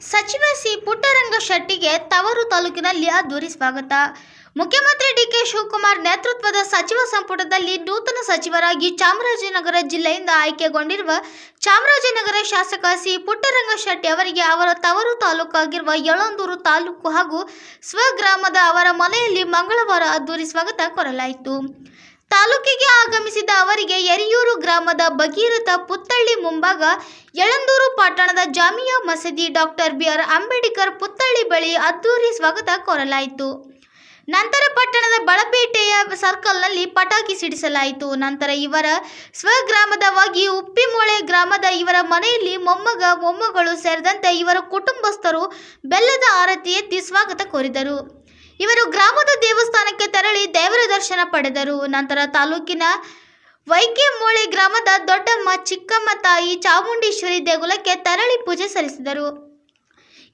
ಸಚಿವ ಸಿ ಪುಟ್ಟರಂಗ ಶೆಟ್ಟಿಗೆ ತವರು ತಾಲೂಕಿನಲ್ಲಿ ಅದ್ದೂರಿ ಸ್ವಾಗತ. ಮುಖ್ಯಮಂತ್ರಿ ಡಿಕೆ ಶಿವಕುಮಾರ್ ನೇತೃತ್ವದ ಸಚಿವ ಸಂಪುಟದಲ್ಲಿ ನೂತನ ಸಚಿವರಾಗಿ ಚಾಮರಾಜನಗರ ಜಿಲ್ಲೆಯಿಂದ ಆಯ್ಕೆಗೊಂಡಿರುವ ಚಾಮರಾಜನಗರ ಶಾಸಕ ಸಿ ಪುಟ್ಟರಂಗ ಶೆಟ್ಟಿ ಅವರಿಗೆ ಅವರ ತವರು ತಾಲೂಕಾಗಿರುವ ಯಳಂದೂರು ತಾಲೂಕು ಹಾಗೂ ಸ್ವಗ್ರಾಮದ ಅವರ ಮನೆಯಲ್ಲಿ ಮಂಗಳವಾರ ಅದ್ದೂರಿ ಸ್ವಾಗತ ಕೋರಲಾಯಿತು. ತಾಲೂಕಿಗೆ ಆಗಮಿಸಿದ ಅವರಿಗೆ ಯರಿಯೂರು ಗ್ರಾಮದ ಭಗೀರಥ ಪುತ್ತಳ್ಳಿ ಮುಂಭಾಗ, ಯಳಂದೂರು ಪಟ್ಟಣದ ಜಾಮಿಯಾ ಮಸೀದಿ, ಡಾಕ್ಟರ್ ಬಿ.ಆರ್. ಅಂಬೇಡ್ಕರ್ ಪುತ್ತಳ್ಳಿ ಬಳಿ ಅದ್ದೂರಿ ಸ್ವಾಗತ ಕೋರಲಾಯಿತು. ನಂತರ ಪಟ್ಟಣದ ಬಳಪೇಟೆಯ ಸರ್ಕಲ್ನಲ್ಲಿ ಪಟಾಕಿ ಸಿಡಿಸಲಾಯಿತು. ನಂತರ ಇವರ ಸ್ವಗ್ರಾಮದವಾಗಿ ಉಪ್ಪಿಮೊಳೆ ಗ್ರಾಮದ ಇವರ ಮನೆಯಲ್ಲಿ ಮೊಮ್ಮಗ ಮೊಮ್ಮಗಳು ಸೇರಿದಂತೆ ಇವರ ಕುಟುಂಬಸ್ಥರು ಬೆಲ್ಲದ ಆರತಿ ಎತ್ತಿ ಸ್ವಾಗತ ಕೋರಿದರು. ಇವರು ಗ್ರಾಮದ ದೇವಸ್ಥಾನಕ್ಕೆ ತೆರಳಿ ದೇವರ ದರ್ಶನ ಪಡೆದರು. ನಂತರ ತಾಲೂಕಿನ ವೈಕೆಮೊಳೆ ಗ್ರಾಮದ ದೊಡ್ಡಮ್ಮ ಚಿಕ್ಕಮ್ಮ ತಾಯಿ ಚಾಮುಂಡೇಶ್ವರಿ ದೇಗುಲಕ್ಕೆ ತೆರಳಿ ಪೂಜೆ ಸಲ್ಲಿಸಿದರು.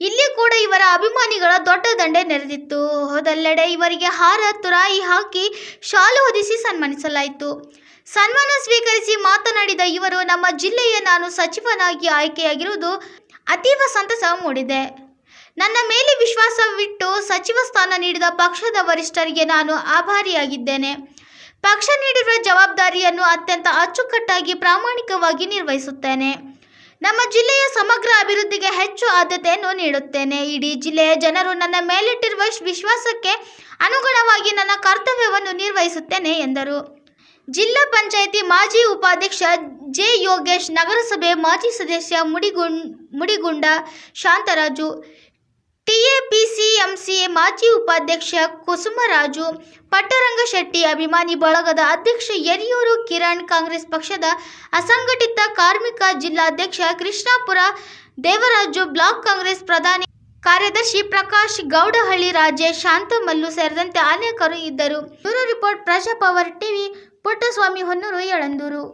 ಇಲ್ಲಿ ಕೂಡ ಇವರ ಅಭಿಮಾನಿಗಳ ದೊಡ್ಡ ದಂಡೆ ನೆರೆದಿತ್ತು. ಹೋದೆಲ್ಲೆಡೆ ಇವರಿಗೆ ಹಾರ ತುರಾಯಿ ಹಾಕಿ ಶಾಲು ಹೊದಿಸಿ ಸನ್ಮಾನಿಸಲಾಯಿತು. ಸನ್ಮಾನ ಸ್ವೀಕರಿಸಿ ಮಾತನಾಡಿದ ಇವರು, ನಮ್ಮ ಜಿಲ್ಲೆಯ ನಾನು ಸಚಿವನಾಗಿ ಆಯ್ಕೆಯಾಗಿರುವುದು ಅತೀವ ಸಂತಸ ಮೂಡಿದೆ. ನನ್ನ ಮೇಲೆ ವಿಶ್ವಾಸವಿಟ್ಟು ಸಚಿವ ಸ್ಥಾನ ನೀಡಿದ ಪಕ್ಷದ ವರಿಷ್ಠರಿಗೆ ನಾನು ಆಭಾರಿಯಾಗಿದ್ದೇನೆ. ಪಕ್ಷ ನೀಡಿರುವ ಜವಾಬ್ದಾರಿಯನ್ನು ಅತ್ಯಂತ ಅಚ್ಚುಕಟ್ಟಾಗಿ ಪ್ರಾಮಾಣಿಕವಾಗಿ ನಿರ್ವಹಿಸುತ್ತೇನೆ. ನಮ್ಮ ಜಿಲ್ಲೆಯ ಸಮಗ್ರ ಅಭಿವೃದ್ಧಿಗೆ ಹೆಚ್ಚು ಆದ್ಯತೆಯನ್ನು ನೀಡುತ್ತೇನೆ. ಇಡೀ ಜಿಲ್ಲೆಯ ಜನರು ನನ್ನ ಮೇಲಿಟ್ಟಿರುವ ವಿಶ್ವಾಸಕ್ಕೆ ಅನುಗುಣವಾಗಿ ನನ್ನ ಕರ್ತವ್ಯವನ್ನು ನಿರ್ವಹಿಸುತ್ತೇನೆ ಎಂದರು. ಜಿಲ್ಲಾ ಪಂಚಾಯಿತಿ ಮಾಜಿ ಉಪಾಧ್ಯಕ್ಷ ಜೆ. ಯೋಗೇಶ್, ನಗರಸಭೆ ಮಾಜಿ ಸದಸ್ಯ ಮುಡಿಗುಂಡ ಶಾಂತರಾಜು, ಟಿಎಪಿಸಿಎಂಸಿ ಮಾಜಿ ಉಪಾಧ್ಯಕ್ಷ ಕುಸುಮರಾಜು, ಪಟ್ಟರಂಗ ಶೆಟ್ಟಿ ಅಭಿಮಾನಿ ಬಳಗದ ಅಧ್ಯಕ್ಷ ಯರಿಯೂರು ಕಿರಣ್, ಕಾಂಗ್ರೆಸ್ ಪಕ್ಷದ ಅಸಂಘಟಿತ ಕಾರ್ಮಿಕ ಜಿಲ್ಲಾಧ್ಯಕ್ಷ ಕೃಷ್ಣಾಪುರ ದೇವರಾಜು, ಬ್ಲಾಕ್ ಕಾಂಗ್ರೆಸ್ ಪ್ರಧಾನ ಕಾರ್ಯದರ್ಶಿ ಪ್ರಕಾಶ್ ಗೌಡಹಳ್ಳಿ, ರಾಜೇಶ್, ಶಾಂತಮಲ್ಲು ಸೇರಿದಂತೆ ಅನೇಕರು ಇದ್ದರು. Bureau report, Praja Power TV, Puttaswamy Honnur, Yelandur.